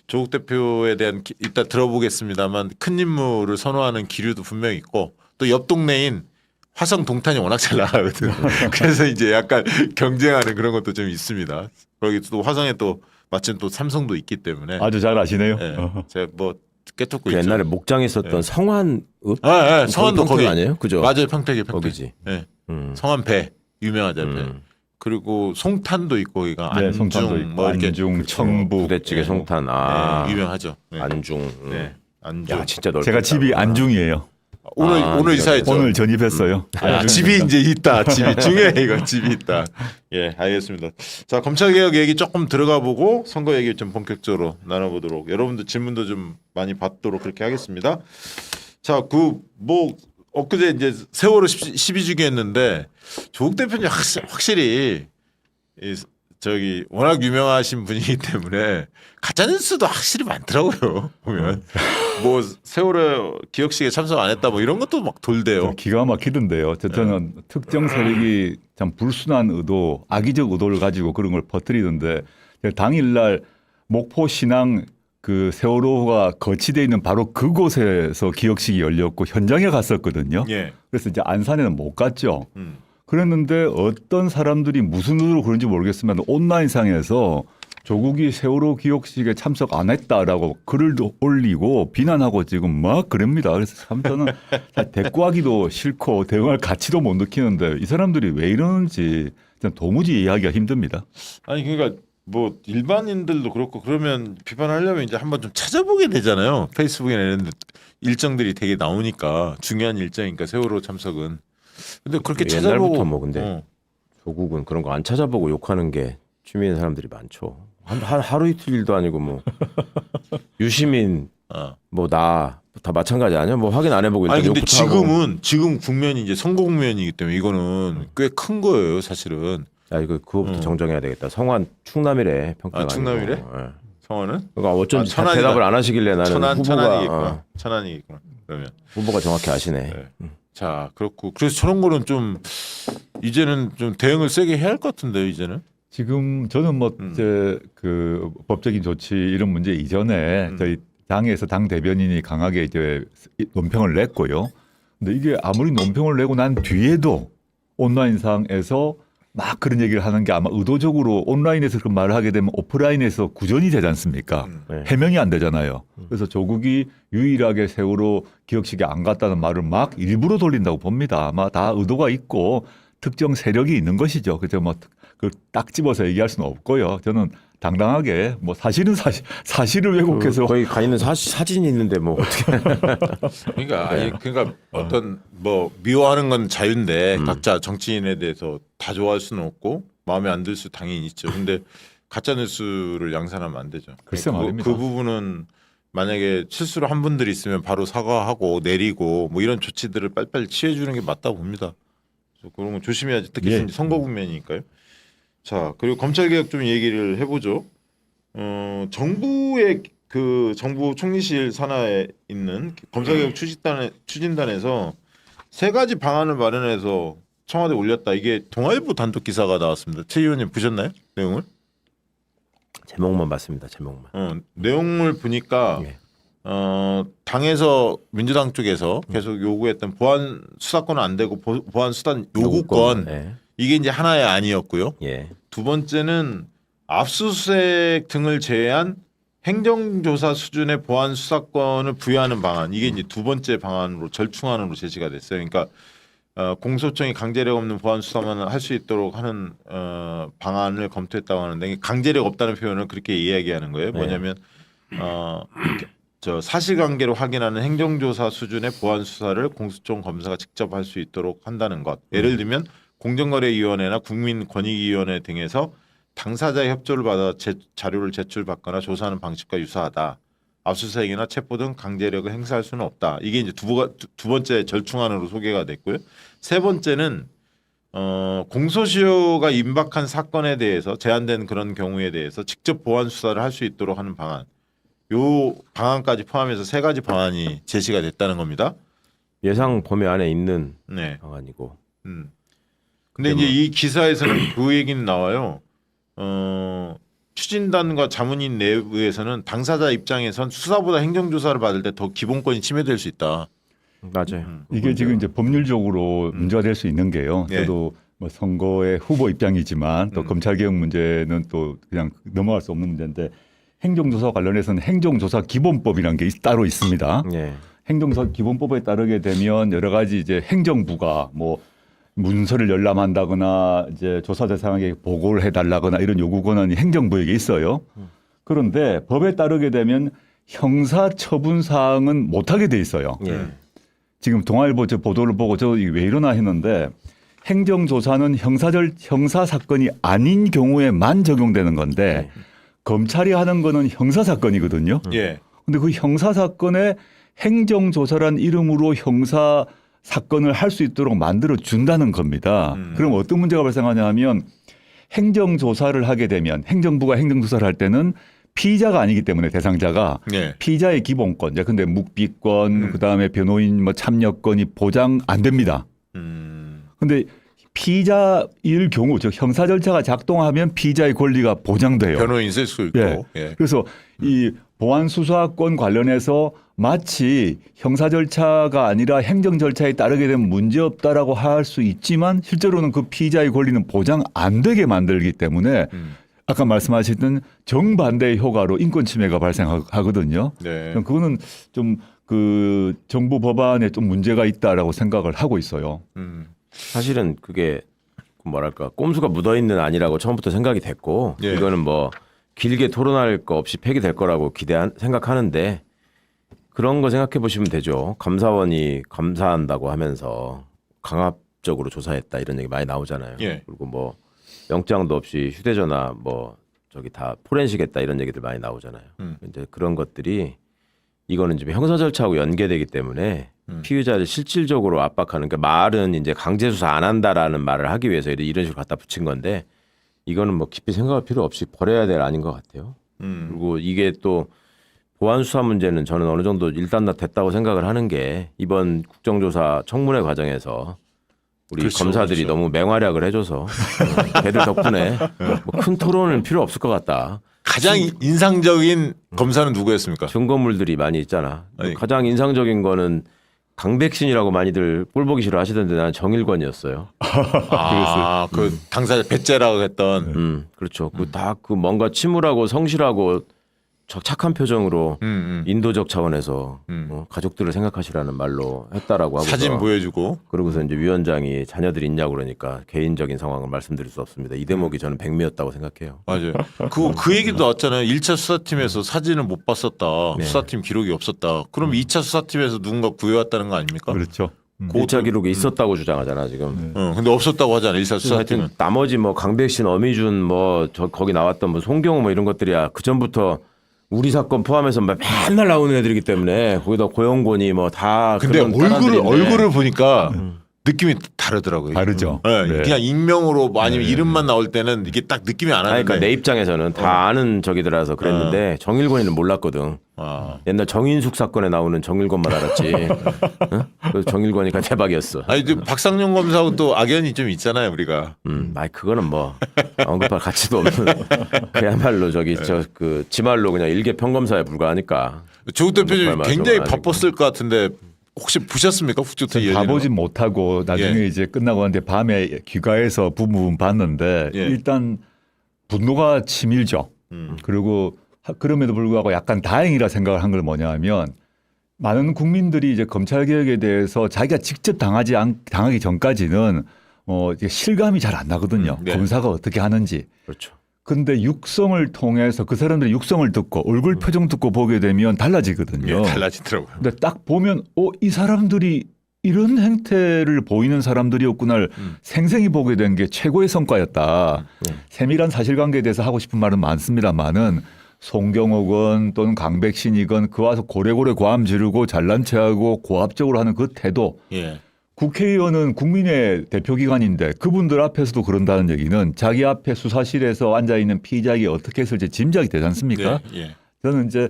조국 대표에 대한 이따 들어보겠습니다만 큰 인물을 선호하는 기류도 분명히 있고 또 옆 동네인 화성 동탄이 워낙 잘 나가거든. 그래서 이제 약간 경쟁하는 그런 것도 좀 있습니다. 거기 또 화성에 또 마침 또 삼성도 있기 때문에 아주 잘 아시네요. 예, 제가 뭐 깨닫고 그 있죠. 옛날에 목장에 있었던 네. 성환읍 성안도 평택 거기 아니에요? 그죠? 맞아요, 평택이 평택. 거기지. 예. 음. 성안 배 유명하잖아요. 배. 음. 그리고 송탄도 있고 거기가 네, 안중 송탄도 있고 뭐 이렇게 안중, 청부. 부대찌개 네. 송탄. 네, 유명하죠. 네. 안중. 네. 안중. 야 진짜 넓다. 제가 집이 안중이에요. 오늘 이사했죠. 오늘 전입했어요. 집이 이제 있다. 집이 중요해 이거. 집이 있다. 예, 알겠습니다. 자, 검찰개혁 얘기 조금 들어가 보고 선거 얘기 좀 본격적으로 나눠보도록. 여러분들 질문도 좀 많이 받도록 그렇게 하겠습니다. 자, 엊그제 이제 세월호 12주기 했는데 조국 대표님 확실히 저기 워낙 유명하신 분이기 때문에 가짜 뉴스도 확실히 많더라고요. 보면 뭐 세월호 기억식에 참석 안 했다 뭐 이런 것도 막 돌대요. 기가 막히던데요. 저는 특정 세력이 참 불순한 의도, 악의적 의도를 가지고 그런 걸 퍼뜨리던데 당일날 목포 신항 그 세월호가 거치되어 있는 바로 그곳에서 기억식이 열렸고 현장에 갔었거든요. 예. 그래서 이제 안산에는 못 갔죠. 그랬는데 어떤 사람들이 무슨 의도로 그런지 모르겠지만 온라인상에서 조국이 세월호 기억식에 참석 안 했다라고 글을 올리고 비난하고 지금 막 그럽니다. 그래서 참 저는 대꾸하기도 싫고 대응할 가치도 못 느끼는데 이 사람들이 왜 이러는지 도무지 이해하기가 힘듭니다. 아니 그러니까 뭐 일반인들도 그렇고 그러면 비판하려면 이제 한번 좀 찾아보게 되잖아요. 페이스북에 이런 일정들이 되게 나오니까 중요한 일정이니까 세월호 참석은. 근데 그렇게 찾아보고 옛날부터 뭐 근데 조국은 그런 거 안 찾아보고 욕하는 게 취미인 사람들이 많죠. 하루 이틀 일도 아니고 뭐 유시민 뭐 나 다 마찬가지 아니야? 뭐 확인 안 해보고 일단 아니 근데 욕부터 하고. 지금 국면이 이제 선거 국면이기 때문에 이거는 꽤 큰 거예요, 사실은. 야 이거 그거부터 정정해야 되겠다. 성환 충남이래 평가가. 충남이래? 아니고. 예. 성원은? 그러니까 어쩐지 천안이다. 대답을 안 하시길래 나는 후보가 천안이겠구나. 천안이겠구나. 그러면 후보가 정확히 아시네. 네. 자 그렇고 그래서 저런 거는 좀 이제는 좀 대응을 세게 해야 할 것 같은데요, 이제는. 지금 저는 뭐 이제 그 법적인 조치 이런 문제 이전에 저희 당에서 당 대변인이 강하게 이제 논평을 냈고요. 근데 이게 아무리 논평을 내고 난 뒤에도 온라인상에서 막 그런 얘기를 하는 게 아마 의도적으로 온라인에서 그런 말을 하게 되면 오프라인에서 구전이 되지 않습니까? 네. 해명이 안 되잖아요. 그래서 조국이 유일하게 세월호 기억식에 안 갔다는 말을 막 일부러 돌린다고 봅니다. 아마 다 의도가 있고 특정 세력이 있는 것이죠. 그죠? 뭐 그걸 딱 집어서 얘기할 수는 없고요. 저는 당당하게 뭐 사실은 사실을 왜곡해서 거기 가 있는 사진이 있는데 뭐 어떻게 그러니까 아니 그러니까 어떤 뭐 미워하는 건 자유인데 각자 정치인에 대해서 다 좋아할 수는 없고 마음에 안 들 수 당연히 있죠. 근데 가짜 뉴스를 양산하면 안 되죠. 글쎄 말입니다. 그 부분은 만약에 실수를 한 분들이 있으면 바로 사과하고 내리고 뭐 이런 조치들을 빨리빨리 취해 주는 게 맞다고 봅니다. 그래서 그런 거 조심해야지. 특히 예. 선거 국면이니까요. 자, 그리고 검찰개혁 좀 얘기를 해보죠. 정부의 그 정부 총리실 산하에 있는 검찰개혁 추진단에서 세 가지 방안을 마련해서 청와대에 올렸다. 이게 동아일보 단독 기사가 나왔습니다. 최 의원님 보셨나요? 내용을? 제목만 봤습니다. 제목만. 내용을 보니까 예. 당에서 민주당 쪽에서 계속 요구했던 보안 수사권은 안 되고 보안 수단 요구권 예. 이게 이제 하나의 안이었고요. 예. 두 번째는 압수수색 등을 제외한 행정조사 수준의 보안 수사권을 부여하는 방안. 이게 이제 두 번째 방안으로 절충안으로 제시가 됐어요. 그러니까 공소청이 강제력 없는 보안 수사만 할 수 있도록 하는 방안을 검토했다고 하는데 강제력 없다는 표현을 그렇게 이야기하는 거예요. 뭐냐면 저 사실관계로 확인하는 행정조사 수준의 보안 수사를 공소청 검사가 직접 할 수 있도록 한다는 것. 예를 들면 공정거래위원회나 국민권익위원회 등에서 당사자의 협조를 받아 자료를 제출받거나 조사하는 방식과 유사하다. 압수수색이나 체포 등 강제력을 행사할 수는 없다. 이게 이제 두 번째 절충안으로 소개가 됐고요. 세 번째는 공소시효가 임박한 사건에 대해서 제한된 그런 경우에 대해서 직접 보안 수사를 할 수 있도록 하는 방안. 요 방안까지 포함해서 세 가지 방안이 제시가 됐다는 겁니다. 예상 범위 안에 있는 네. 방안이고. 근데 이제 이 기사에서는 그 얘기는 나와요. 추진단과 자문인 내부에서는 당사자 입장에선 수사보다 행정조사를 받을 때 더 기본권이 침해될 수 있다. 맞아요. 이게 지금 이제 법률적으로 문제가 될 수 있는 게요. 예. 저도 뭐 선거의 후보 입장이지만 또 검찰개혁 문제는 또 그냥 넘어갈 수 없는 문제인데 행정조사 관련해서는 행정조사 기본법이라는 게 따로 있습니다. 예. 행정조사 기본법에 따르게 되면 여러 가지 이제 행정부가 뭐 문서를 열람한다거나 이제 조사 대상에게 보고를 해달라거나 이런 요구 권한이 행정부에게 있어요. 그런데 법에 따르게 되면 형사 처분 사항은 못하게 돼 있어요. 예. 지금 동아일보 저 보도를 보고 저 이게 왜 이러나 했는데 행정조사는 형사 사건이 아닌 경우에만 적용되는 건데 검찰이 하는 거는 형사 사건이거든요. 예. 근데 그 형사 사건에 행정조사란 이름으로 형사 사건을 할 수 있도록 만들어 준다는 겁니다. 그럼 어떤 문제가 발생하냐 하면 행정조사를 하게 되면 행정부가 행정조사를 할 때는 피의자가 아니기 때문에 대상자가 예. 피의자의 기본권, 근데 묵비권, 그다음에 변호인 뭐 참여권이 보장 안 됩니다. 근데 피의자일 경우, 즉 형사 절차가 작동하면 피의자의 권리가 보장돼요. 변호인 쓸 수 있고. 예. 예. 그래서 이 보안 수사권 관련해서 마치 형사 절차가 아니라 행정 절차에 따르게 되면 문제 없다라고 할 수 있지만 실제로는 그 피의자의 권리는 보장 안 되게 만들기 때문에 아까 말씀하셨던 정반대의 효과로 인권 침해가 발생하거든요. 네. 그거는 좀 그 정부 법안에 좀 문제가 있다라고 생각을 하고 있어요. 사실은 그게 뭐랄까 꼼수가 묻어있는 아니라고 처음부터 생각이 됐고 예. 이거는 뭐 길게 토론할 거 없이 폐기될 거라고 생각하는데 그런 거 생각해 보시면 되죠. 감사원이 감사한다고 하면서 강압적으로 조사했다 이런 얘기 많이 나오잖아요. 예. 그리고 뭐 영장도 없이 휴대전화 뭐 저기 다 포렌식했다 이런 얘기들 많이 나오잖아요. 이제 그런 것들이 이거는 지금 형사 절차하고 연계되기 때문에 피의자를 실질적으로 압박하는 그러니까 말은 이제 강제 수사 안 한다라는 말을 하기 위해서 이런 식으로 갖다 붙인 건데 이거는 뭐 깊이 생각할 필요 없이 버려야 될 아닌 것 같아요. 그리고 이게 또 보안 수사 문제는 저는 어느 정도 일단락됐다고 생각을 하는 게 이번 국정조사 청문회 과정에서 우리 그렇죠, 검사들이 그렇죠. 너무 맹활약을 해줘서 걔들 덕분에 뭐 큰 토론은 필요 없을 것 같다. 가장 인상적인 검사는 누구였습니까? 증거물들이 많이 있잖아. 아니. 가장 인상적인 거는 강백신이라고 많이들 꼴보기 싫어 하시던데 나는 정일권이었어요. 아, 그 당사자 배째라고 했던. 그렇죠. 그 다 그 뭔가 침울하고 성실하고 착한 표정으로 인도적 차원에서 가족들을 생각하시라는 말로 했다라고 하고 사진 보여주고. 그러고서 이제 위원장이 자녀들이 있냐고 그러니까 개인적인 상황을 말씀드릴 수 없습니다. 이 대목이 저는 백미였다고 생각해요. 맞아요. 그 얘기도 나왔잖아요. 1차 수사팀에서 사진을 못 봤었다. 네. 수사팀 기록이 없었다. 그럼 2차 수사팀에서 누군가 구해왔다는 거 아닙니까? 그렇죠. 일차 기록이 있었다고 주장하잖아 지금. 근데 없었다고 하잖아. 1차 하여튼 수사팀은. 나머지 뭐 강백신, 어미준 뭐 저 거기 나왔던 뭐 송경호 뭐 이런 것들이야 그 전부터 우리 사건 포함해서 막 맨날 나오는 애들이기 때문에 거기다 고영곤이 뭐 다 근데 얼굴을 보니까 느낌이 다르더라고요. 다르죠. 네, 네. 그냥 익명으로 뭐 아니면 이름만 나올 때는 이게 딱 느낌이 안 하는데. 그러니까 내 입장에서는 다 아는 적이더라서 그랬는데 정일권이는 몰랐거든. 아. 옛날 정인숙 사건에 나오는 정일권만 알았지. 응? 그래서 정일권이니까 대박이었어. 아니 박상용 검사하고 또 악연이 좀 있잖아요, 우리가. 그거는 뭐 언급할 가치도 없는 그야말로 저기 저 그 지말로 그냥 일개 평검사에 불과하니까. 조국 대표님 정말 굉장히 아니고. 바빴을 것 같은데 혹시 보셨습니까? 국조특위 가보진 못하고 나중에 예. 이제 끝나고 하는데 밤에 귀가해서 부분 봤는데 예. 일단 분노가 치밀죠. 그리고 그럼에도 불구하고 약간 다행이라 생각을 한 걸 뭐냐 하면 많은 국민들이 이제 검찰 개혁에 대해서 자기가 직접 당하기 전까지는 이게 실감이 잘 안 나거든요. 네. 검사가 어떻게 하는지. 그렇죠. 근데 육성을 통해서 그 사람들의 육성을 듣고 얼굴 표정 듣고 보게 되면 달라지거든요. 예, 달라지더라고요. 근데 딱 보면 이 사람들이 이런 행태를 보이는 사람들이었구나를 생생히 보게 된 게 최고의 성과였다. 세밀한 사실관계에 대해서 하고 싶은 말은 많습니다만은 송경호건 또는 강백신이건 그 와서 고래고래 고함 지르고 잘난 체하고 고압적으로 하는 그 태도. 예. 국회의원은 국민의 대표기관인데 그분들 앞에서도 그런다는 얘기는 자기 앞에 수사실에서 앉아있는 피의자에게 어떻게 했을지 짐작이 되지 않습니까? 예. 저는 이제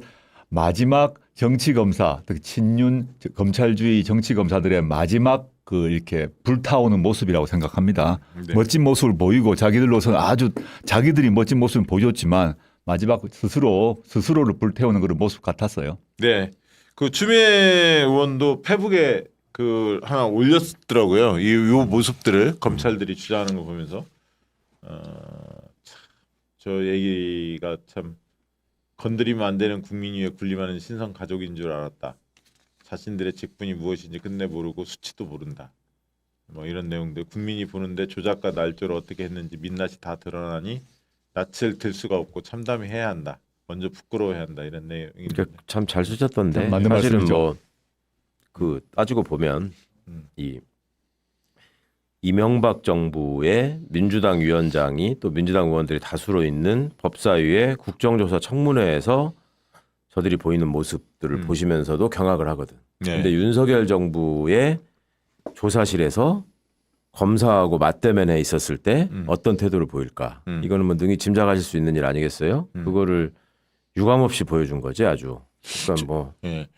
마지막 정치검사, 특히 친윤 검찰주의 정치검사들의 마지막 그 이렇게 불타오는 모습이라고 생각합니다. 네. 멋진 모습을 보이고 자기들로서는 아주 자기들이 멋진 모습을 보여줬지만 마지막 스스로를 불태우는 그런 모습 같았어요. 네. 그 추미애 의원도 페북에 그 하나 올렸더라고요. 요 모습들을 검찰들이 주장하는 거 보면서 저 얘기가 참 건드리면 안 되는 국민 위에 군림하는 신성 가족인 줄 알았다. 자신들의 직분이 무엇인지 끝내 모르고 수치도 모른다. 뭐 이런 내용들 국민이 보는데 조작과 날조를 어떻게 했는지 민낯이 다 드러나니 낯을 들 수가 없고 참담해야 한다. 먼저 부끄러워해야 한다. 이런 내용이. 그러니까 참 잘 쓰셨던데 맞는 사실은 말씀이죠. 뭐 그 따지고 보면 이 이명박 정부의 민주당 위원장이 또 민주당 의원들이 다수로 있는 법사위의 국정조사 청문회에서 저들이 보이는 모습들을 보시면서도 경악을 하거든. 네. 근데 윤석열 정부의 조사실에서 검사하고 맞대면에 있었을 때 어떤 태도를 보일까? 이거는 뭐 능히 짐작하실 수 있는 일 아니겠어요? 그거를 유감없이 보여준 거지 아주. 그러니까 뭐 예.